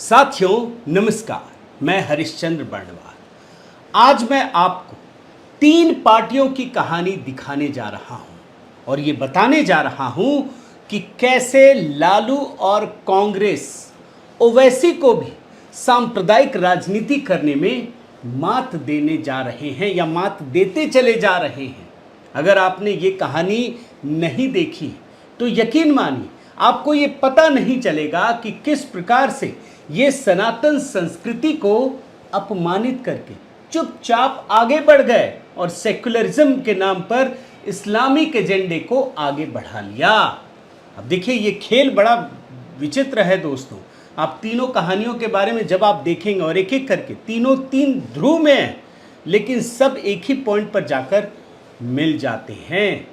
साथियों नमस्कार, मैं हरिश्चंद्र बर्णवाल। आज मैं आपको तीन पार्टियों की कहानी दिखाने जा रहा हूं और ये बताने जा रहा हूं कि कैसे लालू और कांग्रेस ओवैसी को भी सांप्रदायिक राजनीति करने में मात देने जा रहे हैं या मात देते चले जा रहे हैं। अगर आपने ये कहानी नहीं देखी तो यकीन मानिए आपको ये पता नहीं चलेगा कि किस प्रकार से ये सनातन संस्कृति को अपमानित करके चुपचाप आगे बढ़ गए और सेक्युलरिज्म के नाम पर इस्लामिक एजेंडे को आगे बढ़ा लिया। अब देखिए ये खेल बड़ा विचित्र है दोस्तों। आप तीनों कहानियों के बारे में जब आप देखेंगे और एक एक करके तीनों तीन ध्रुव में हैं, लेकिन सब एक ही पॉइंट पर जाकर मिल जाते हैं।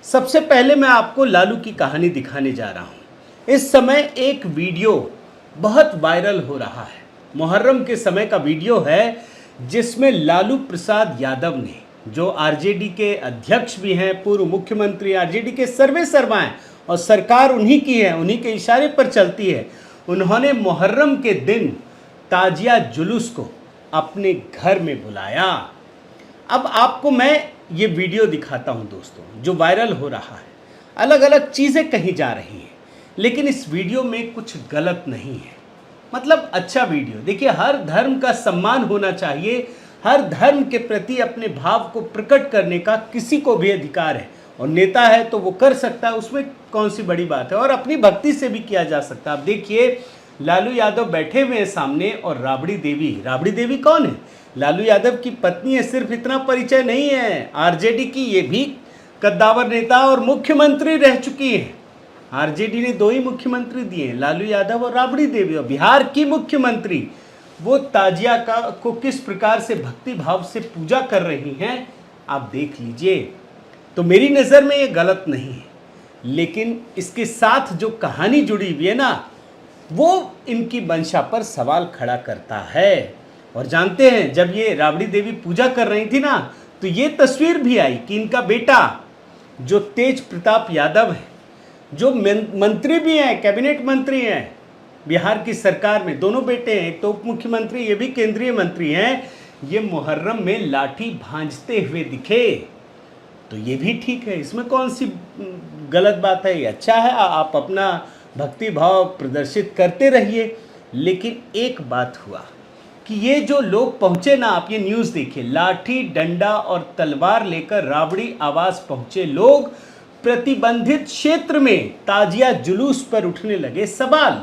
सबसे पहले मैं आपको लालू की कहानी दिखाने जा रहा हूं। इस समय एक वीडियो बहुत वायरल हो रहा है। मुहर्रम के समय का वीडियो है जिसमें लालू प्रसाद यादव ने, जो आरजेडी के अध्यक्ष भी हैं, पूर्व मुख्यमंत्री, आरजेडी के सर्वे सर्वा हैं और सरकार उन्हीं की है, उन्हीं के इशारे पर चलती है, उन्होंने मुहर्रम के दिन ताजिया जुलूस को अपने घर में बुलाया। अब आपको मैं ये वीडियो दिखाता हूं दोस्तों, जो वायरल हो रहा है। अलग अलग चीज़ें कही जा रही हैं, लेकिन इस वीडियो में कुछ गलत नहीं है। मतलब अच्छा वीडियो। देखिए, हर धर्म का सम्मान होना चाहिए, हर धर्म के प्रति अपने भाव को प्रकट करने का किसी को भी अधिकार है, और नेता है तो वो कर सकता है, उसमें कौन सी बड़ी बात है। और अपनी भक्ति से भी किया जा सकता है। आप देखिए, लालू यादव बैठे हुए हैं सामने और राबड़ी देवी कौन है? लालू यादव की पत्नी है। सिर्फ इतना परिचय नहीं है, आरजेडी की ये भी कद्दावर नेता और मुख्यमंत्री रह चुकी है। आरजेडी ने दो ही मुख्यमंत्री दिए, लालू यादव और राबड़ी देवी। और बिहार की मुख्यमंत्री वो ताजिया को किस प्रकार से भक्ति भाव से पूजा कर रही हैं, आप देख लीजिए। तो मेरी नज़र में ये गलत नहीं है, लेकिन इसके साथ जो कहानी जुड़ी हुई है ना, वो इनकी मंशा पर सवाल खड़ा करता है। और जानते हैं, जब ये राबड़ी देवी पूजा कर रही थी ना, तो ये तस्वीर भी आई कि इनका बेटा जो तेज प्रताप यादव है, जो मंत्री भी हैं, कैबिनेट मंत्री हैं बिहार की सरकार में, दोनों बेटे हैं, एक तो उप मुख्यमंत्री, ये भी केंद्रीय मंत्री हैं, ये मुहर्रम में लाठी भांजते हुए दिखे। तो ये भी ठीक है, इसमें कौन सी गलत बात है? ये अच्छा है, आप अपना भक्ति भाव प्रदर्शित करते रहिए। लेकिन एक बात हुआ कि ये जो लोग पहुंचे ना, आप ये न्यूज़ देखिए, लाठी डंडा और तलवार लेकर राबड़ी आवास पहुंचे लोग प्रतिबंधित क्षेत्र में ताजिया जुलूस पर उठने लगे सवाल।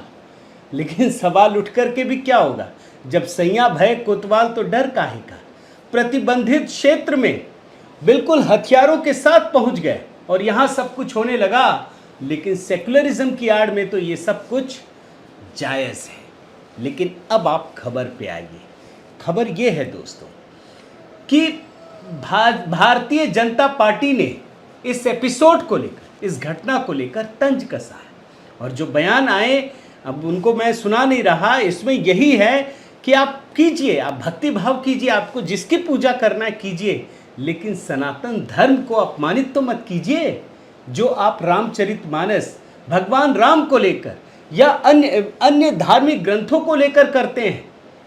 लेकिन सवाल उठ करके भी क्या होगा? जब सैया भय कोतवाल तो डर काहे का। प्रतिबंधित क्षेत्र में बिल्कुल हथियारों के साथ पहुंच गए और यहां सब कुछ होने लगा। लेकिन सेक्युलरिज्म की आड़ में तो ये सब कुछ जायज़ है। लेकिन अब आप खबर पे आइए। खबर ये है दोस्तों कि भारतीय जनता पार्टी ने इस एपिसोड को लेकर, इस घटना को लेकर तंज कसा है। और जो बयान आए, अब उनको मैं सुना नहीं रहा, इसमें यही है कि आप कीजिए, आप भक्ति भाव कीजिए, आपको जिसकी पूजा करना है कीजिए, लेकिन सनातन धर्म को अपमानित तो मत कीजिए। जो आप रामचरितमानस भगवान राम को लेकर या अन्य धार्मिक ग्रंथों को लेकर करते हैं,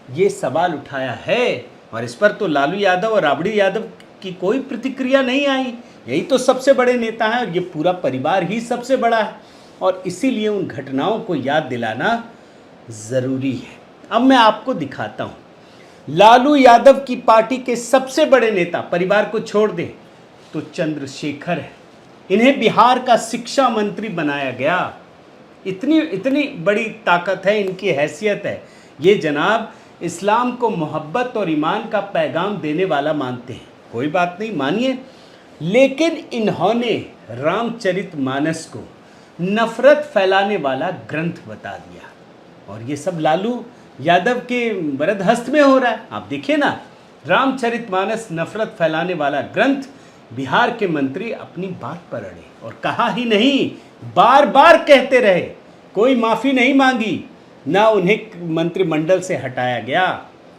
ये सवाल उठाया है। और इस पर तो लालू यादव और राबड़ी यादव की कोई प्रतिक्रिया नहीं आई। यही तो सबसे बड़े नेता हैं और ये पूरा परिवार ही सबसे बड़ा है, और इसीलिए उन घटनाओं को याद दिलाना ज़रूरी है। अब मैं आपको दिखाता हूँ, लालू यादव की पार्टी के सबसे बड़े नेता, परिवार को छोड़ दें तो चंद्रशेखर है। इन्हें बिहार का शिक्षा मंत्री बनाया गया। इतनी बड़ी ताकत है, इनकी हैसियत है। ये जनाब इस्लाम को मोहब्बत और ईमान का पैगाम देने वाला मानते हैं। कोई बात नहीं, मानिए, लेकिन इन्होंने रामचरितमानस को नफरत फैलाने वाला ग्रंथ बता दिया। और ये सब लालू यादव के वरदहस्त में हो रहा है। आप देखिए ना, रामचरितमानस नफरत फैलाने वाला ग्रंथ, बिहार के मंत्री अपनी बात पर अड़े और कहा ही नहीं, बार बार कहते रहे, कोई माफ़ी नहीं मांगी, ना उन्हें मंत्रिमंडल से हटाया गया।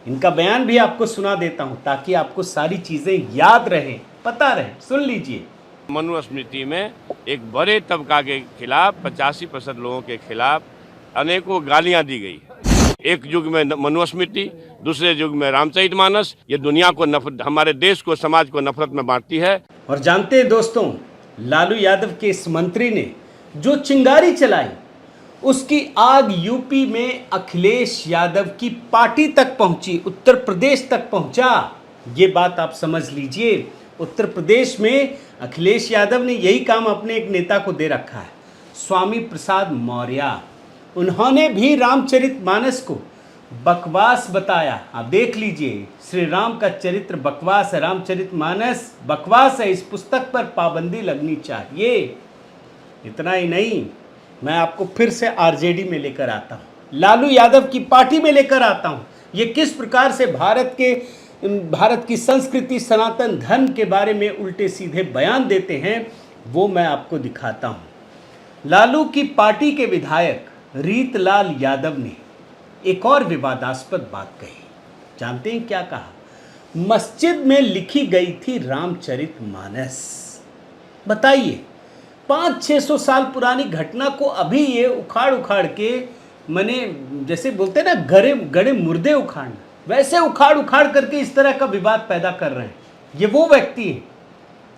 इनका बयान भी आपको सुना देता हूं ताकि आपको सारी चीज़ें याद रहें, पता रहे। सुन लीजिए। मनुस्मृति में एक बड़े तबका के खिलाफ 85% लोगों के खिलाफ अनेकों गालियां दी गई है। एक युग में मनुस्मृति, दूसरे युग में रामचरितमानस, ये दुनिया को नफरत, हमारे देश को, समाज को नफरत में बांटती है। और जानते हैं दोस्तों, लालू यादव के इस मंत्री ने जो चिंगारी चलाई, उसकी आग यूपी में अखिलेश यादव की पार्टी तक पहुंची, उत्तर प्रदेश तक पहुंचा। ये बात आप समझ लीजिए। उत्तर प्रदेश में अखिलेश यादव ने यही काम अपने एक नेता को दे रखा है, स्वामी प्रसाद मौर्य। उन्होंने भी रामचरितमानस को बकवास बताया। आप देख लीजिए, श्री राम का चरित्र बकवास है, रामचरितमानस बकवास है, इस पुस्तक पर पाबंदी लगनी चाहिए। इतना ही नहीं, मैं आपको फिर से आरजेडी में लेकर आता हूँ, लालू यादव की पार्टी में लेकर आता हूँ। ये किस प्रकार से भारत की संस्कृति, सनातन धर्म के बारे में उल्टे सीधे बयान देते हैं, वो मैं आपको दिखाता हूँ। लालू की पार्टी के विधायक रीतलाल यादव ने एक और विवादास्पद बात कही। जानते हैं क्या कहा? मस्जिद में लिखी गई थी रामचरितमानस। बताइए, 500-600 साल पुरानी घटना को अभी ये उखाड़ उखाड़ के, मैंने जैसे बोलते हैं ना, गड़े मुर्दे उखाड़ना, वैसे उखाड़ उखाड़ करके इस तरह का विवाद पैदा कर रहे हैं। ये वो व्यक्ति हैं।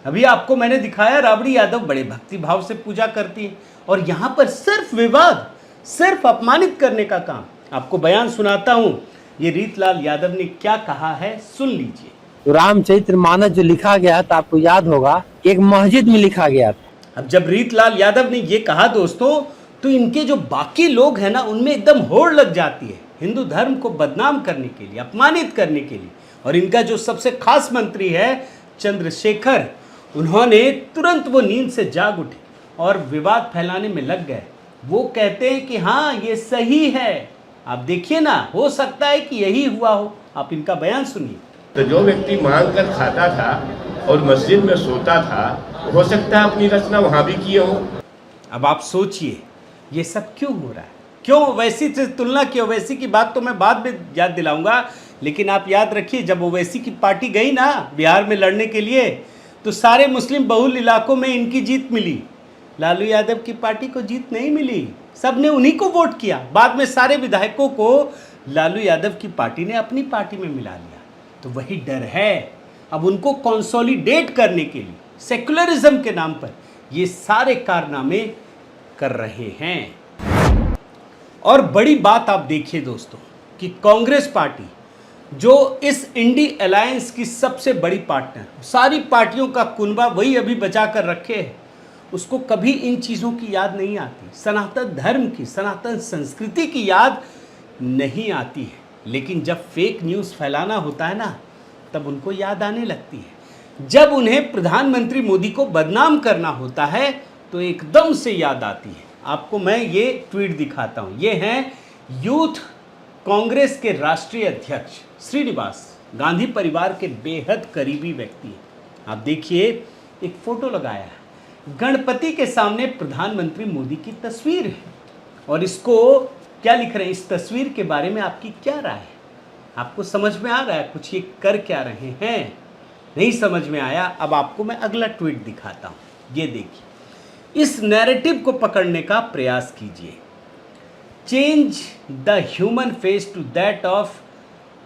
अभी आपको मैंने दिखाया, राबड़ी यादव बड़े भक्ति भाव से पूजा करती है, और यहाँ पर सिर्फ विवाद, सिर्फ अपमानित करने का काम। आपको बयान सुनाता हूँ, ये रीतलाल यादव ने क्या कहा है, सुन लीजिए। तो रामचरितमानस जो लिखा गया था, आपको याद होगा, एक मस्जिद में लिखा गया था। अब जब रीतलाल यादव ने ये कहा दोस्तों, तो इनके जो बाकी लोग हैं ना, उनमें एकदम होड़ लग जाती है हिंदू धर्म को बदनाम करने के लिए, अपमानित करने के लिए। और इनका जो सबसे खास मंत्री है चंद्रशेखर, उन्होंने तुरंत वो नींद से जाग उठे और विवाद फैलाने में लग गए। वो कहते हैं कि हाँ, ये सही है। आप देखिए ना, हो सकता है कि यही हुआ हो। आप इनका बयान सुनिए। तो जो व्यक्ति मांग कर खाता था और मस्जिद में सोता था, हो सकता है अपनी रचना वहां भी किए हो। अब आप सोचिए, ये सब क्यों हो रहा है? क्यों ओवैसी से तुलना की? ओवैसी की बात तो मैं बाद में याद दिलाऊंगा, लेकिन आप याद रखिए, जब ओवैसी की पार्टी गई ना बिहार में लड़ने के लिए, तो सारे मुस्लिम बहुल इलाकों में इनकी जीत मिली। लालू यादव की पार्टी को जीत नहीं मिली, सबने उन्हीं को वोट किया। बाद में सारे विधायकों को लालू यादव की पार्टी ने अपनी पार्टी में मिला लिया। तो वही डर है, अब उनको कंसोलिडेट करने के लिए सेक्युलरिज्म के नाम पर ये सारे कारनामे कर रहे हैं। और बड़ी बात आप देखिए दोस्तों, कि कांग्रेस पार्टी जो इस इंडी अलायंस की सबसे बड़ी पार्टनर, सारी पार्टियों का कुनबा वही अभी बचा कर रखे है, उसको कभी इन चीज़ों की याद नहीं आती, सनातन धर्म की, सनातन संस्कृति की याद नहीं आती है। लेकिन जब फेक न्यूज़ फैलाना होता है ना, तब उनको याद आने लगती है। जब उन्हें प्रधानमंत्री मोदी को बदनाम करना होता है, तो एकदम से याद आती है। आपको मैं ये ट्वीट दिखाता हूँ। ये हैं यूथ कांग्रेस के राष्ट्रीय अध्यक्ष श्रीनिवास, गांधी परिवार के बेहद करीबी व्यक्ति हैं। आप देखिए, एक फोटो लगाया है, गणपति के सामने प्रधानमंत्री मोदी की तस्वीर है, और इसको क्या लिख रहे हैं? इस तस्वीर के बारे में आपकी क्या राय है? आपको समझ में आ रहा है कुछ ये कर क्या रहे हैं? नहीं समझ में आया? अब आपको मैं अगला ट्वीट दिखाता हूँ। ये देखिए, इस नैरेटिव को पकड़ने का प्रयास कीजिए। Change the human face to that of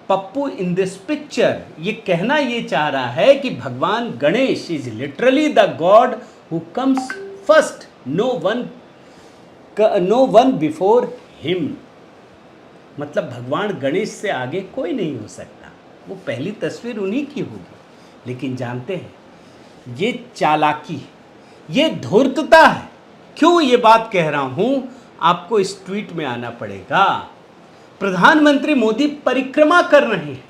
Pappu in this picture. ये कहना ये चाह रहा है कि भगवान Ganesh is literally the god who comes first, no one before him. मतलब भगवान गणेश से आगे कोई नहीं हो सकता, वो पहली तस्वीर उन्हीं की होगी। लेकिन जानते हैं, ये चालाकी, ये धूर्तता है। क्यों ये बात कह रहा हूं? आपको इस ट्वीट में आना पड़ेगा। प्रधानमंत्री मोदी परिक्रमा कर रहे हैं,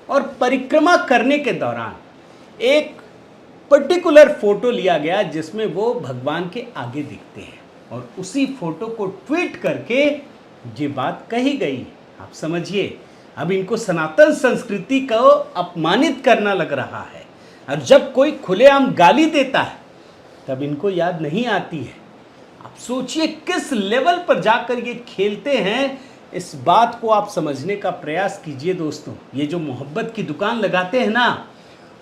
और परिक्रमा करने के दौरान एक पर्टिकुलर फोटो लिया गया जिसमें वो भगवान के आगे दिखते हैं, और उसी फोटो को ट्वीट करके ये बात कही गई। आप समझिए, अब इनको सनातन संस्कृति को अपमानित करना लग रहा है। और जब कोई खुलेआम गाली देता है, तब इनको याद नहीं आती है। आप सोचिए किस लेवल पर जाकर ये खेलते हैं। इस बात को आप समझने का प्रयास कीजिए दोस्तों। ये जो मोहब्बत की दुकान लगाते हैं ना,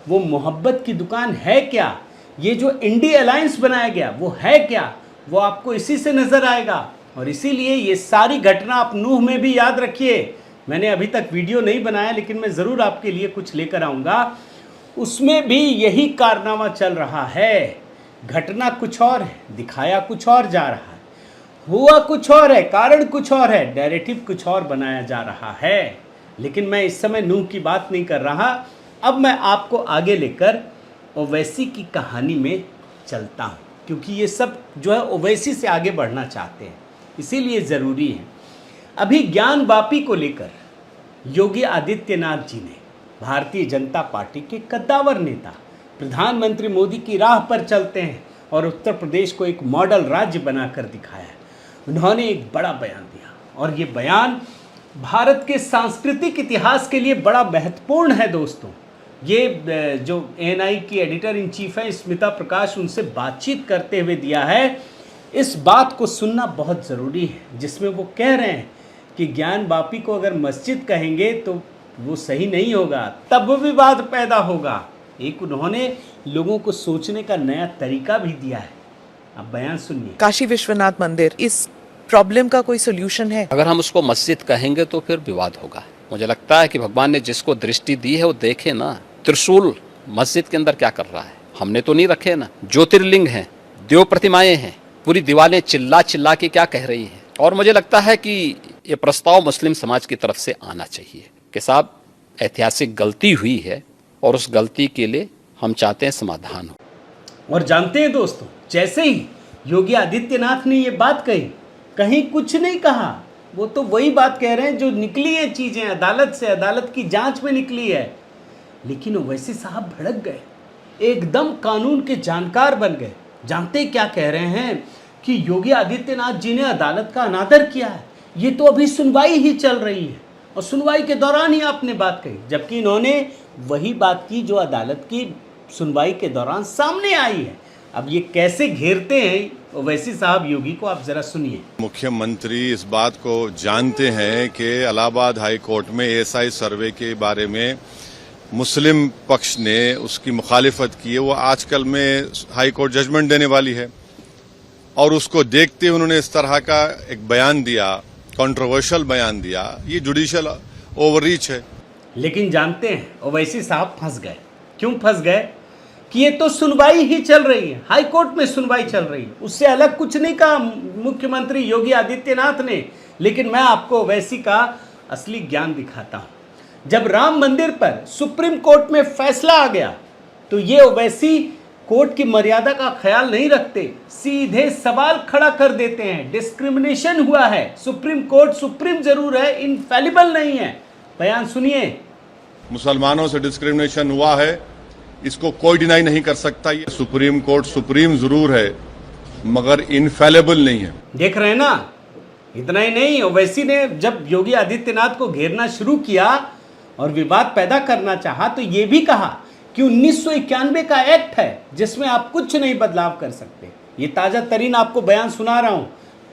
वो मोहब्बत की दुकान है क्या? ये जो इंडी अलायंस बनाया गया, वो है क्या? वो आपको इसी से नजर आएगा। और इसीलिए ये सारी घटना आप नूह में भी याद रखिए। मैंने अभी तक वीडियो नहीं बनाया, लेकिन मैं ज़रूर आपके लिए कुछ लेकर आऊँगा। उसमें भी यही कारनामा चल रहा है। घटना कुछ और है, दिखाया कुछ और जा रहा है, हुआ कुछ और है, कारण कुछ और है, नैरेटिव कुछ और बनाया जा रहा है। लेकिन मैं इस समय नूह की बात नहीं कर रहा। अब मैं आपको आगे लेकर ओवैसी की कहानी में चलता हूँ, क्योंकि ये सब जो है ओवैसी से आगे बढ़ना चाहते हैं, इसीलिए ज़रूरी है। अभी ज्ञान वापी को लेकर योगी आदित्यनाथ जी ने, भारतीय जनता पार्टी के कद्दावर नेता, प्रधानमंत्री मोदी की राह पर चलते हैं और उत्तर प्रदेश को एक मॉडल राज्य बनाकर दिखाया है। उन्होंने एक बड़ा बयान दिया और ये बयान भारत के सांस्कृतिक इतिहास के लिए बड़ा महत्वपूर्ण है दोस्तों। ये जो एएनआई की एडिटर इन चीफ है स्मिता प्रकाश, उनसे बातचीत करते हुए दिया है। इस बात को सुनना बहुत ज़रूरी है, जिसमें वो कह रहे हैं कि ज्ञान वापी को अगर मस्जिद कहेंगे तो वो सही नहीं होगा, तब विवाद पैदा होगा। एक उन्होंने लोगों को सोचने का नया तरीका भी दिया है। अब बयान सुनिए। काशी विश्वनाथ मंदिर इस प्रॉब्लम का कोई सोल्यूशन है? अगर हम उसको मस्जिद कहेंगे तो फिर विवाद होगा। मुझे लगता है कि भगवान ने जिसको दृष्टि दी है वो देखे ना। त्रिशूल मस्जिद के अंदर क्या कर रहा है? हमने तो नहीं रखे ना। ज्योतिर्लिंग हैं, देव प्रतिमाएं हैं, पूरी दीवारें चिल्ला चिल्ला के क्या कह रही हैं। और मुझे लगता है कि ये प्रस्ताव मुस्लिम समाज की तरफ से आना चाहिए कि साहब ऐतिहासिक गलती हुई है और उस गलती के लिए हम चाहते हैं समाधान हो। और जानते हैं दोस्तों, जैसे ही योगी आदित्यनाथ ने ये बात कही, कहीं कुछ नहीं कहा, वो तो वही बात कह रहे हैं जो निकली है चीज़ें अदालत से, अदालत की जांच में निकली है। लेकिन ओवैसी साहब भड़क गए, एकदम कानून के जानकार बन गए। जानते क्या कह रहे हैं कि योगी आदित्यनाथ जी ने अदालत का अनादर किया है, ये तो अभी सुनवाई ही चल रही है और सुनवाई के दौरान ही आपने बात कही। जबकि इन्होंने वही बात की जो अदालत की सुनवाई के दौरान सामने आई है। अब ये कैसे घेरते हैं ओवैसी साहब योगी को, आप जरा सुनिए। मुख्यमंत्री इस बात को जानते हैं कि इलाहाबाद हाई कोर्ट में एएसआई सर्वे के बारे में मुस्लिम पक्ष ने उसकी मुखालिफत की है। वो आजकल में हाई कोर्ट जजमेंट देने वाली है और उसको देखते हुए उन्होंने इस तरह का एक बयान दिया, कंट्रोवर्शियल बयान दिया। ये जुडिशियल ओवररीच है। लेकिन जानते हैं ओवैसी साहब फंस गए। क्यों फंस गए? कि ये तो सुनवाई ही चल रही है, हाई कोर्ट में सुनवाई चल रही है, उससे अलग कुछ नहीं कहा मुख्यमंत्री योगी आदित्यनाथ ने। लेकिन मैं आपको ओवैसी का असली ज्ञान दिखाता हूं। जब राम मंदिर पर सुप्रीम कोर्ट में फैसला आ गया तो ये ओवैसी कोर्ट की मर्यादा का ख्याल नहीं रखते, सीधे सवाल खड़ा कर देते हैं। डिस्क्रिमिनेशन हुआ है, सुप्रीम कोर्ट सुप्रीम जरूर है, इनफैलिबल नहीं है। बयान सुनिए। मुसलमानों से डिस्क्रिमिनेशन हुआ है, इसको कोई डिनाई नहीं कर सकता। ये सुप्रीम कोर्ट सुप्रीम जरूर है मगर इनफैलिबल नहीं है। देख रहे हैं ना। इतना ही नहीं, ओवैसी ने जब योगी आदित्यनाथ को घेरना शुरू किया और विवाद पैदा करना चाहा तो ये भी कहा कि 1991 का एक्ट है जिसमें आप कुछ नहीं बदलाव कर सकते। ये ताज़ा तरीन आपको बयान सुना रहा हूं,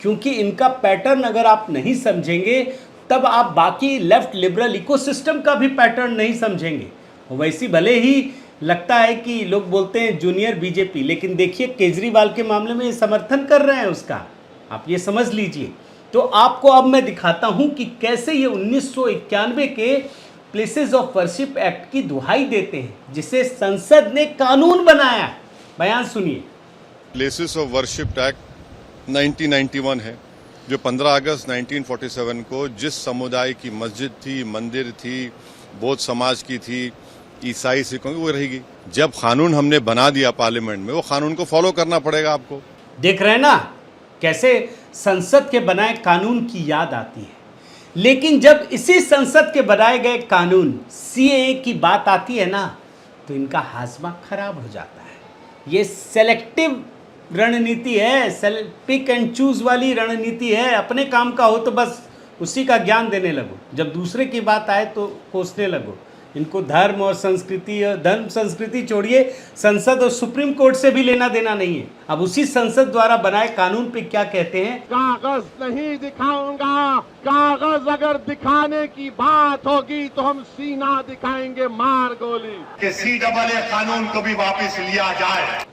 क्योंकि इनका पैटर्न अगर आप नहीं समझेंगे तब आप बाकी लेफ्ट लिबरल इकोसिस्टम का भी पैटर्न नहीं समझेंगे। ओवैसी भले ही लगता है कि लोग बोलते हैं जूनियर बीजेपी, लेकिन देखिए केजरीवाल के मामले में ये समर्थन कर रहे हैं उसका, आप ये समझ लीजिए। तो आपको अब मैं दिखाता हूं कि कैसे ये 1991 के प्लेसेस ऑफ वर्शिप एक्ट की दुहाई देते हैं, जिसे संसद ने कानून बनाया। बयान सुनिए। प्लेसेस ऑफ वर्शिप एक्ट 1991 है, जो 15 अगस्त 1947 को जिस समुदाय की मस्जिद थी, मंदिर थी, बौद्ध समाज की थी, ईसाई सिखों की, वो रहेगी। जब कानून हमने बना दिया पार्लियामेंट में, वो कानून को फॉलो करना पड़ेगा आपको। देख रहे हैं ना कैसे संसद के बनाए कानून की याद आती है। लेकिन जब इसी संसद के बनाए गए कानून सीएए की बात आती है ना, तो इनका हाजमा खराब हो जाता है। ये सेलेक्टिव रणनीति है, पिक एंड चूज वाली रणनीति है। अपने काम का हो तो बस उसी का ज्ञान देने लगो, जब दूसरे की बात आए तो कोसने लगो। इनको धर्म और संस्कृति, धर्म संस्कृति छोड़िए, संसद और सुप्रीम कोर्ट से भी लेना देना नहीं है। अब उसी संसद द्वारा बनाए कानून पे क्या कहते हैं? कागज नहीं दिखाऊंगा, कागज अगर दिखाने की बात होगी तो हम सीना दिखाएंगे मार गोली। कि सीएए कानून को भी वापस लिया जाए।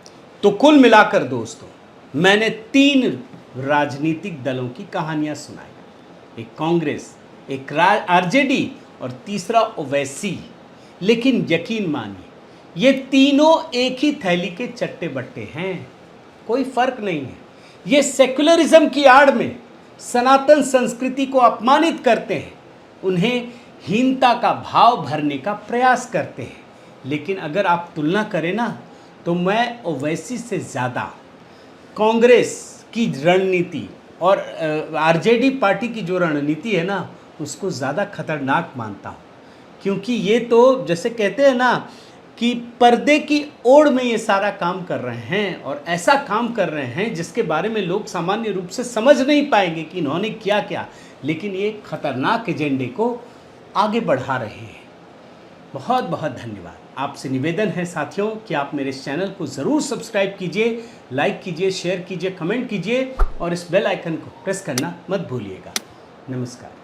तो कुल मिलाकर दोस्तों, मैंने 3 राजनीतिक दलों की कहानियां सुनाई, एक कांग्रेस, एक आरजेडी और तीसरा ओवैसी। लेकिन यकीन मानिए, ये तीनों एक ही थैली के चट्टे बट्टे हैं, कोई फर्क नहीं है। ये सेक्युलरिज्म की आड़ में सनातन संस्कृति को अपमानित करते हैं, उन्हें हीनता का भाव भरने का प्रयास करते हैं। लेकिन अगर आप तुलना करें ना, तो मैं ओवैसी से ज़्यादा कांग्रेस की रणनीति और आरजेडी पार्टी की जो रणनीति है ना, उसको ज़्यादा खतरनाक मानता हूँ। क्योंकि ये तो जैसे कहते हैं ना कि पर्दे की ओर में ये सारा काम कर रहे हैं, और ऐसा काम कर रहे हैं जिसके बारे में लोग सामान्य रूप से समझ नहीं पाएंगे कि इन्होंने किया क्या, लेकिन ये खतरनाक एजेंडे को आगे बढ़ा रहे हैं। बहुत बहुत धन्यवाद। आपसे निवेदन है साथियों कि आप मेरे इस चैनल को ज़रूर सब्सक्राइब कीजिए, लाइक कीजिए, शेयर कीजिए, कमेंट कीजिए और इस बेल आइकन को प्रेस करना मत भूलिएगा। नमस्कार।